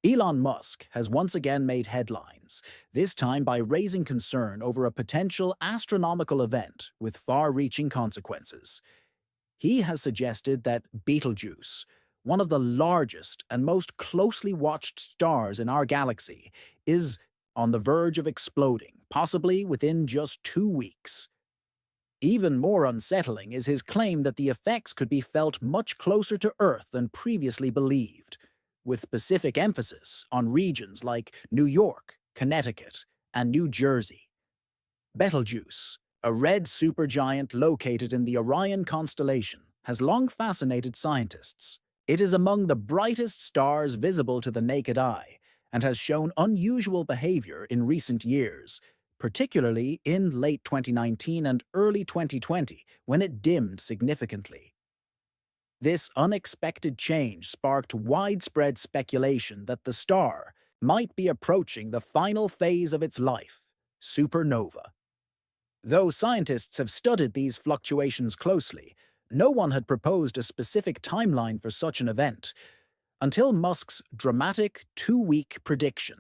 Elon Musk has once again made headlines, this time by raising concern over a potential astronomical event with far-reaching consequences. He has suggested that Betelgeuse, one of the largest and most closely watched stars in our galaxy, is on the verge of exploding, possibly within just 2 weeks. Even more unsettling is his claim that the effects could be felt much closer to Earth than previously believed, with specific emphasis on regions like New York, Connecticut, and New Jersey. Betelgeuse, a red supergiant located in the Orion constellation, has long fascinated scientists. It is among the brightest stars visible to the naked eye and has shown unusual behavior in recent years, particularly in late 2019 and early 2020 when it dimmed significantly. This unexpected change sparked widespread speculation that the star might be approaching the final phase of its life, supernova. Though scientists have studied these fluctuations closely, no one had proposed a specific timeline for such an event, until Musk's dramatic 2-week prediction.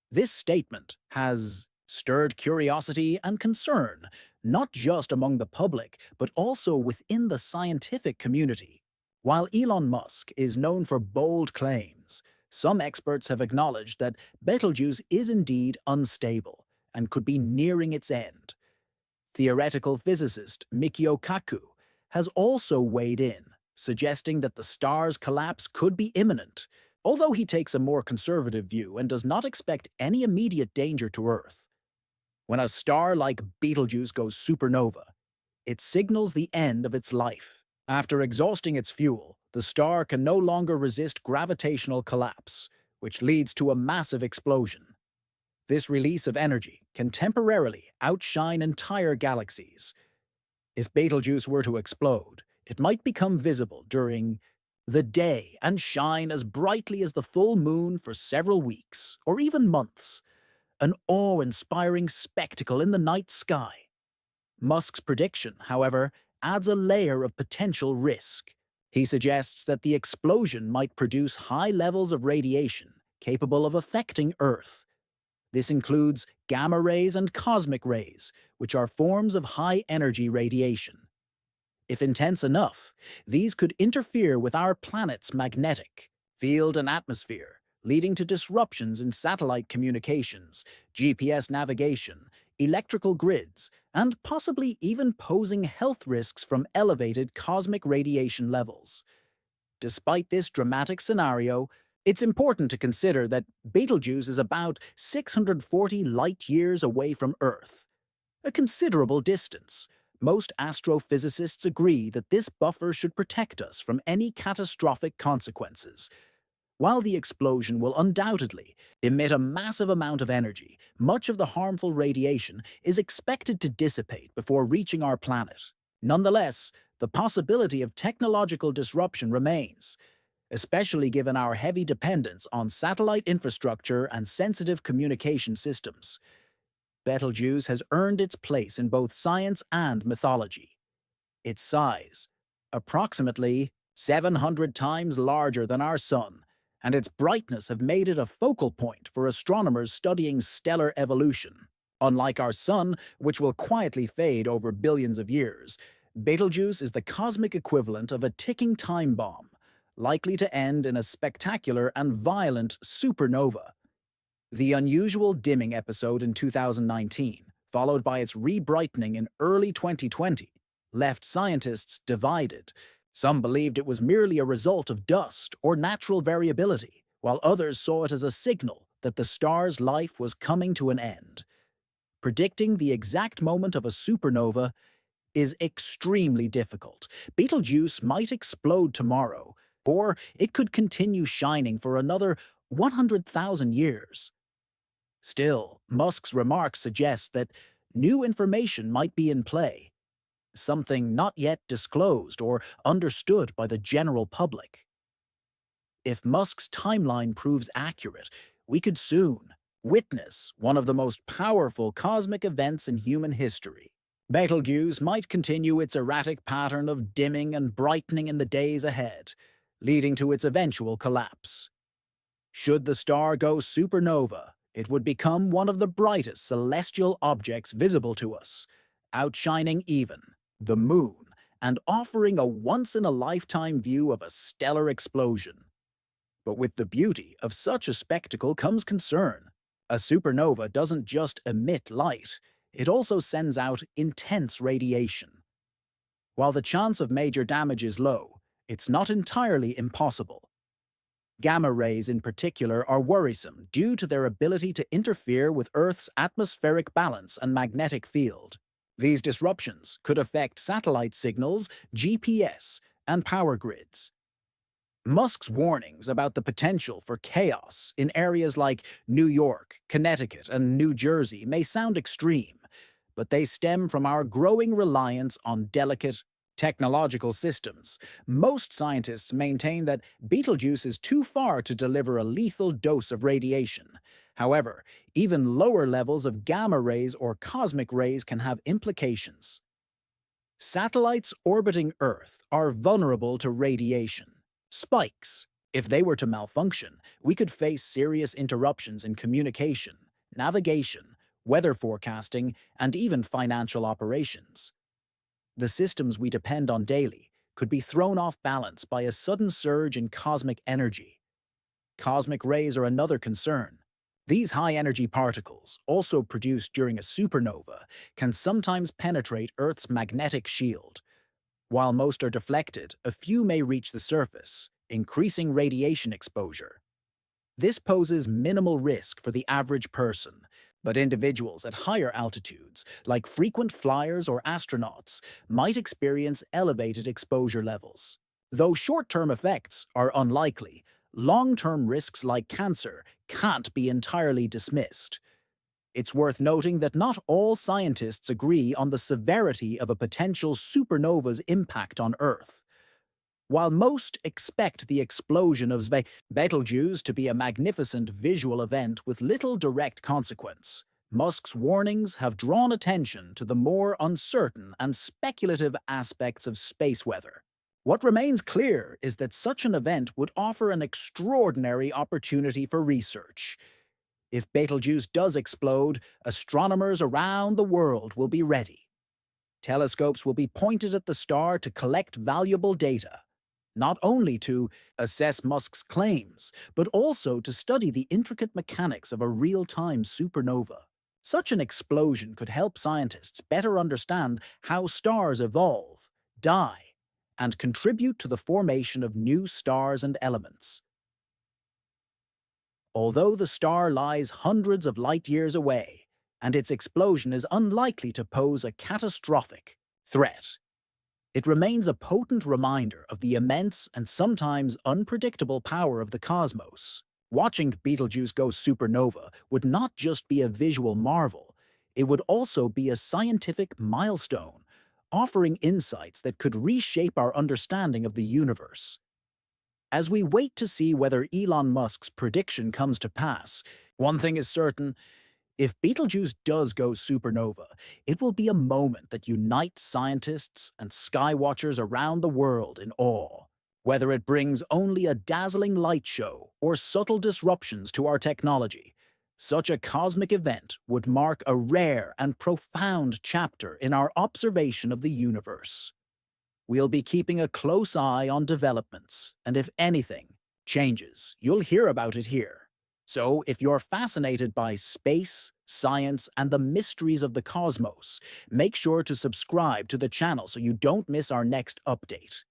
This statement has stirred curiosity and concern, not just among the public, but also within the scientific community. While Elon Musk is known for bold claims, some experts have acknowledged that Betelgeuse is indeed unstable and could be nearing its end. Theoretical physicist Mikio Kaku has also weighed in, suggesting that the star's collapse could be imminent, although he takes a more conservative view and does not expect any immediate danger to Earth. When a star like Betelgeuse goes supernova, it signals the end of its life. After exhausting its fuel, the star can no longer resist gravitational collapse, which leads to a massive explosion. This release of energy can temporarily outshine entire galaxies. If Betelgeuse were to explode, it might become visible during the day and shine as brightly as the full moon for several weeks, or even months, an awe-inspiring spectacle in the night sky. Musk's prediction, however, adds a layer of potential risk. He suggests that the explosion might produce high levels of radiation capable of affecting Earth. This includes gamma rays and cosmic rays, which are forms of high-energy radiation. If intense enough, these could interfere with our planet's magnetic field and atmosphere, leading to disruptions in satellite communications, GPS navigation, electrical grids, and possibly even posing health risks from elevated cosmic radiation levels. Despite this dramatic scenario, it's important to consider that Betelgeuse is about 640 light-years away from Earth, a considerable distance. Most astrophysicists agree that this buffer should protect us from any catastrophic consequences. While the explosion will undoubtedly emit a massive amount of energy, much of the harmful radiation is expected to dissipate before reaching our planet. Nonetheless, the possibility of technological disruption remains, especially given our heavy dependence on satellite infrastructure and sensitive communication systems. Betelgeuse has earned its place in both science and mythology. Its size, approximately 700 times larger than our Sun, and its brightness have made it a focal point for astronomers studying stellar evolution. Unlike our Sun, which will quietly fade over billions of years, Betelgeuse is the cosmic equivalent of a ticking time bomb, likely to end in a spectacular and violent supernova. The unusual dimming episode in 2019, followed by its re-brightening in early 2020, left scientists divided. Some believed it was merely a result of dust or natural variability, while others saw it as a signal that the star's life was coming to an end. Predicting the exact moment of a supernova is extremely difficult. Betelgeuse might explode tomorrow, or it could continue shining for another 100,000 years. Still, Musk's remarks suggest that new information might be in play, something not yet disclosed or understood by the general public. If Musk's timeline proves accurate, we could soon witness one of the most powerful cosmic events in human history. Betelgeuse might continue its erratic pattern of dimming and brightening in the days ahead, leading to its eventual collapse. Should the star go supernova, it would become one of the brightest celestial objects visible to us, outshining even the moon and offering a once-in-a-lifetime view of a stellar explosion. But with the beauty of such a spectacle comes concern. A supernova doesn't just emit light, it also sends out intense radiation. While the chance of major damage is low, it's not entirely impossible. Gamma rays in particular are worrisome due to their ability to interfere with Earth's atmospheric balance and magnetic field. These disruptions could affect satellite signals, GPS, and power grids. Musk's warnings about the potential for chaos in areas like New York, Connecticut, and New Jersey may sound extreme, but they stem from our growing reliance on delicate, technological systems. Most scientists maintain that Betelgeuse is too far to deliver a lethal dose of radiation. However, even lower levels of gamma rays or cosmic rays can have implications. Satellites orbiting Earth are vulnerable to radiation. Spikes. If they were to malfunction, we could face serious interruptions in communication, navigation, weather forecasting, and even financial operations. The systems we depend on daily could be thrown off balance by a sudden surge in cosmic energy. Cosmic rays are another concern. These high-energy particles, also produced during a supernova, can sometimes penetrate Earth's magnetic shield. While most are deflected, a few may reach the surface, increasing radiation exposure. This poses minimal risk for the average person, but individuals at higher altitudes, like frequent flyers or astronauts, might experience elevated exposure levels. Though short-term effects are unlikely, long-term risks like cancer can't be entirely dismissed. It's worth noting that not all scientists agree on the severity of a potential supernova's impact on Earth. While most expect the explosion of Betelgeuse to be a magnificent visual event with little direct consequence, Musk's warnings have drawn attention to the more uncertain and speculative aspects of space weather. What remains clear is that such an event would offer an extraordinary opportunity for research. If Betelgeuse does explode, astronomers around the world will be ready. Telescopes will be pointed at the star to collect valuable data, not only to assess Musk's claims, but also to study the intricate mechanics of a real-time supernova. Such an explosion could help scientists better understand how stars evolve, die, and contribute to the formation of new stars and elements. Although the star lies hundreds of light-years away, and its explosion is unlikely to pose a catastrophic threat, it remains a potent reminder of the immense and sometimes unpredictable power of the cosmos. Watching Betelgeuse go supernova would not just be a visual marvel, it would also be a scientific milestone, offering insights that could reshape our understanding of the universe. As we wait to see whether Elon Musk's prediction comes to pass, one thing is certain: if Betelgeuse does go supernova, it will be a moment that unites scientists and skywatchers around the world in awe. Whether it brings only a dazzling light show or subtle disruptions to our technology, such a cosmic event would mark a rare and profound chapter in our observation of the universe. We'll be keeping a close eye on developments, and if anything changes, you'll hear about it here. So, if you're fascinated by space, science, and the mysteries of the cosmos, make sure to subscribe to the channel so you don't miss our next update.